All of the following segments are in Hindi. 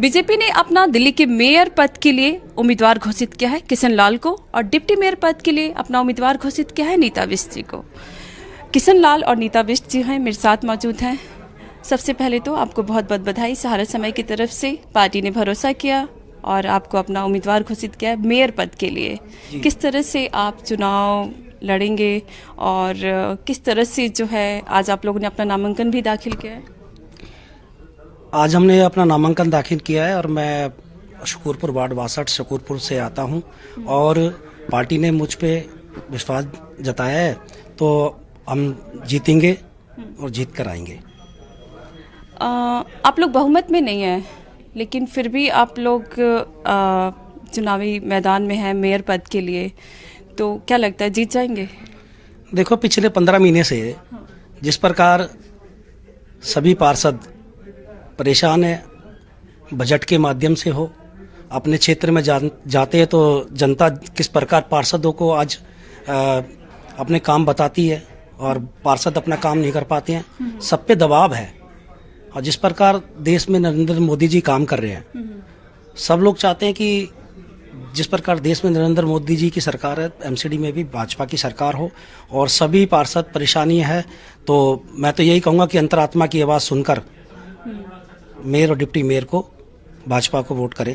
बीजेपी ने अपना दिल्ली के मेयर पद के लिए उम्मीदवार घोषित किया है किशन लाल को, और डिप्टी मेयर पद के लिए अपना उम्मीदवार घोषित किया है नीता बिष्ट जी को। किशन लाल और नीता बिष्ट जी हैं मेरे साथ मौजूद हैं। सबसे पहले तो आपको बहुत बहुत बधाई। सहारा समय की तरफ से पार्टी ने भरोसा किया और आपको अपना उम्मीदवार घोषित किया है मेयर पद के लिए। किस तरह से आप चुनाव लड़ेंगे और किस तरह से जो है आज आप लोगों ने अपना नामांकन भी दाखिल किया है? आज हमने अपना नामांकन दाखिल किया है और मैं शकूरपुर वार्ड 62 शकूरपुर से आता हूं और पार्टी ने मुझ पे विश्वास जताया है, तो हम जीतेंगे और जीत कर आएंगे। आप लोग बहुमत में नहीं हैं, लेकिन फिर भी आप लोग चुनावी मैदान में हैं मेयर पद के लिए, तो क्या लगता है जीत जाएंगे? देखो, पिछले 15 महीने से जिस प्रकार सभी पार्षद परेशान है, बजट के माध्यम से हो, अपने क्षेत्र में जाते हैं तो जनता किस प्रकार पार्षदों को आज अपने काम बताती है और पार्षद अपना काम नहीं कर पाते हैं, सब पे दबाव है। और जिस प्रकार देश में नरेंद्र मोदी जी काम कर रहे हैं, सब लोग चाहते हैं कि जिस प्रकार देश में नरेंद्र मोदी जी की सरकार है, एमसीडी में भी भाजपा की सरकार हो और सभी पार्षद परेशानी है। तो मैं तो यही कहूँगा कि अंतरात्मा की आवाज़ सुनकर मेयर और डिप्टी मेयर को भाजपा को वोट करें।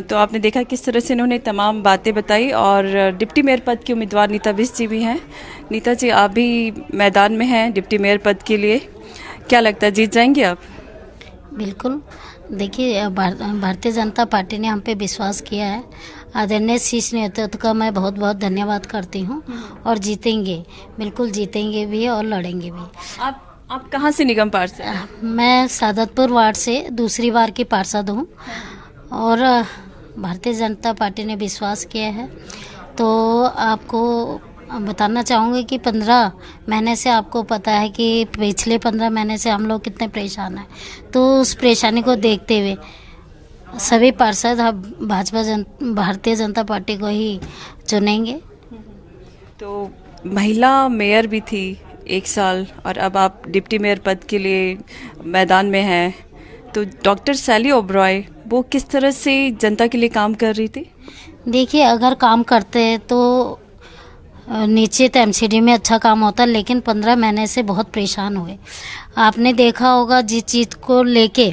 तो आपने देखा किस तरह से इन्होंने तमाम बातें बताई, और डिप्टी मेयर पद की उम्मीदवार नीता बिष्ट जी भी हैं। नीता जी, आप भी मैदान में हैं डिप्टी मेयर पद के लिए, क्या लगता है जीत जाएंगे आप? बिल्कुल। देखिए, भारतीय जनता पार्टी ने हम पे विश्वास किया है। आदरणीय शीर्ष नेतृत्व का मैं बहुत बहुत धन्यवाद करती हूँ और जीतेंगे, बिल्कुल जीतेंगे भी और लड़ेंगे भी। आप कहाँ से निगम पार्षद? मैं सादतपुर वार्ड से दूसरी बार की पार्षद हूँ और भारतीय जनता पार्टी ने विश्वास किया है। तो आपको बताना चाहूँगी कि 15 महीने से आपको पता है कि पिछले 15 महीने से हम लोग कितने परेशान हैं, तो उस परेशानी को देखते हुए सभी पार्षद भारतीय जनता पार्टी को ही चुनेंगे। तो महिला मेयर भी थी 1 साल और अब आप डिप्टी मेयर पद के लिए मैदान में हैं, तो डॉक्टर सैली ओबरॉय वो किस तरह से जनता के लिए काम कर रही थी? देखिए, अगर काम करते हैं तो नीचे तो एमसीडी में अच्छा काम होता है, लेकिन 15 महीने से बहुत परेशान हुए। आपने देखा होगा जिस चीज़ को लेके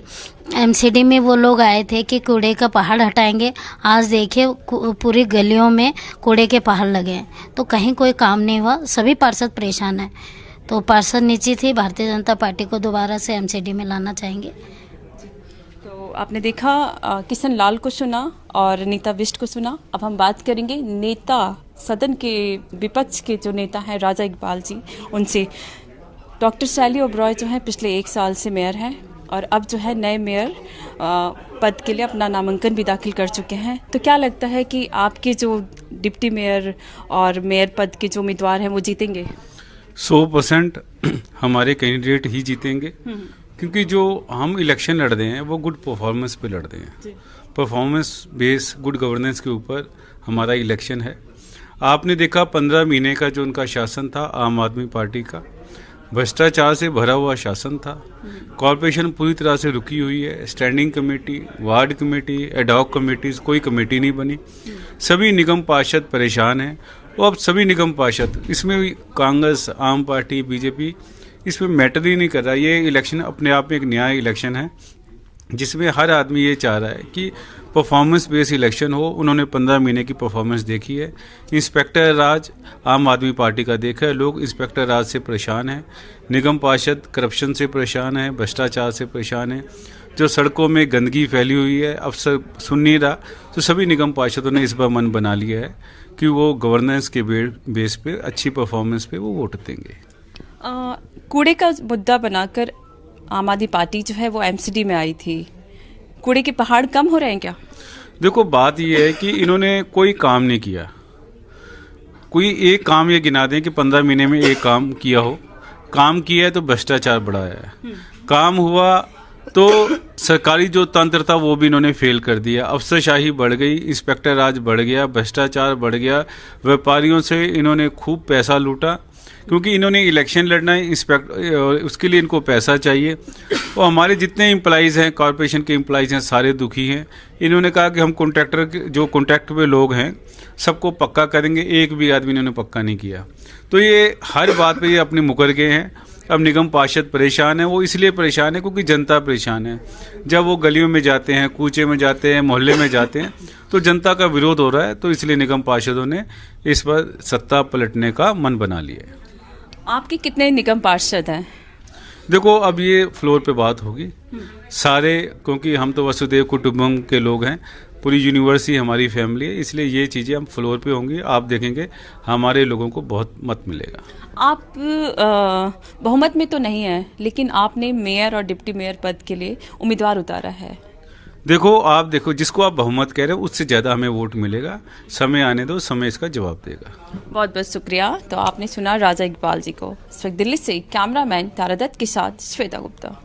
एमसीडी में वो लोग आए थे कि कूड़े का पहाड़ हटाएंगे, आज देखिए पूरी गलियों में कूड़े के पहाड़ लगे हैं, तो कहीं कोई काम नहीं हुआ, सभी पार्षद परेशान हैं। तो पार्षद नीचे थी, भारतीय जनता पार्टी को दोबारा से एमसीडी में लाना चाहेंगे। तो आपने देखा किशन लाल को सुना और नीता बिष्ट को सुना। अब हम बात करेंगे नेता सदन के विपक्ष के जो नेता हैं राजा इकबाल जी, उनसे। डॉक्टर सैली ओबरॉय जो है पिछले 1 साल से मेयर हैं और अब जो है नए मेयर पद के लिए अपना नामांकन भी दाखिल कर चुके हैं। तो क्या लगता है कि आपके जो डिप्टी मेयर और मेयर पद के जो उम्मीदवार हैं वो जीतेंगे? 100% हमारे कैंडिडेट ही जीतेंगे, क्योंकि जो हम इलेक्शन लड़ रहे हैं वो गुड परफॉर्मेंस पे लड़ रहे हैं। परफॉर्मेंस बेस गुड गवर्नेंस के ऊपर हमारा इलेक्शन है। आपने देखा 15 महीने का जो उनका शासन था आम आदमी पार्टी का, भ्रष्टाचार से भरा हुआ शासन था। कॉरपोरेशन पूरी तरह से रुकी हुई है। Standing committee, ward committee, ad hoc committees, कोई कमेटी नहीं बनी। सभी निगम पार्षद परेशान हैं। और अब सभी निगम पार्षद, इसमें भी कांग्रेस, आम पार्टी, बीजेपी, इसमें मैटर ही नहीं कर रहा। ये इलेक्शन अपने आप में एक न्याय इलेक्शन है जिसमें हर आदमी ये चाह रहा है कि परफॉर्मेंस बेस्ड इलेक्शन हो। उन्होंने 15 महीने की परफॉर्मेंस देखी है। इंस्पेक्टर राज आम आदमी पार्टी का देखा है, लोग इंस्पेक्टर राज से परेशान हैं। निगम पार्षद करप्शन से परेशान है, भ्रष्टाचार से परेशान है। जो सड़कों में गंदगी फैली हुई है, अफसर सुन नहीं रहा, तो सभी निगम पार्षदों ने इस बार मन बना लिया है कि वो गवर्नेंस के बेस पे, अच्छी परफॉर्मेंस पे वो वोट देंगे। कूड़े का मुद्दा बनाकर आम आदमी पार्टी जो है वो एमसीडी में आई थी। कूड़े के पहाड़ कम हो रहे हैं क्या? देखो, बात ये है कि इन्होंने कोई काम नहीं किया। कोई एक काम ये गिना दें कि 15 महीने में एक काम किया हो। काम किया है तो भ्रष्टाचार बढ़ाया है। काम हुआ तो सरकारी जो तंत्र था वो भी इन्होंने फेल कर दिया। अफसरशाही बढ़ गई, इंस्पेक्टर राज बढ़ गया, भ्रष्टाचार बढ़ गया। व्यापारियों से इन्होंने खूब पैसा लूटा क्योंकि इन्होंने इलेक्शन लड़ना है, उसके लिए इनको पैसा चाहिए। और हमारे जितने एम्प्लॉइज़ हैं, कॉरपोरेशन के एम्प्लॉइज़ हैं, सारे दुखी हैं। इन्होंने कहा कि हम कॉन्ट्रैक्टर जो कॉन्ट्रैक्ट पे लोग हैं सबको पक्का करेंगे, एक भी आदमी इन्होंने पक्का नहीं किया। तो ये हर बात पे ये अपने मुकर गए हैं। अब निगम पार्षद परेशान है, वो इसलिए परेशान है क्योंकि जनता परेशान है। जब वो गलियों में जाते हैं, कूचे में जाते हैं, मोहल्ले में जाते हैं, तो जनता का विरोध हो रहा है। तो इसलिए निगम पार्षदों ने इस पर सत्ता पलटने का मन बना लिया है। आपके कितने निगम पार्षद हैं? देखो, अब ये फ्लोर पे बात होगी सारे, क्योंकि हम तो वसुदेव कुटुंबकम के लोग हैं, पूरी यूनिवर्सिटी हमारी फैमिली है, इसलिए ये चीज़ें हम फ्लोर पे होंगी। आप देखेंगे हमारे लोगों को बहुत मत मिलेगा। आप बहुमत में तो नहीं है, लेकिन आपने मेयर और डिप्टी मेयर पद के लिए उम्मीदवार उतारा है। देखो, आप देखो, जिसको आप बहुमत कह रहे हो उससे ज़्यादा हमें वोट मिलेगा। समय आने दो, समय इसका जवाब देगा। बहुत बहुत शुक्रिया। तो आपने सुना राजा इकबाल जी को। इस वक्त दिल्ली से कैमरामैन तारादत्त के साथ श्वेता गुप्ता।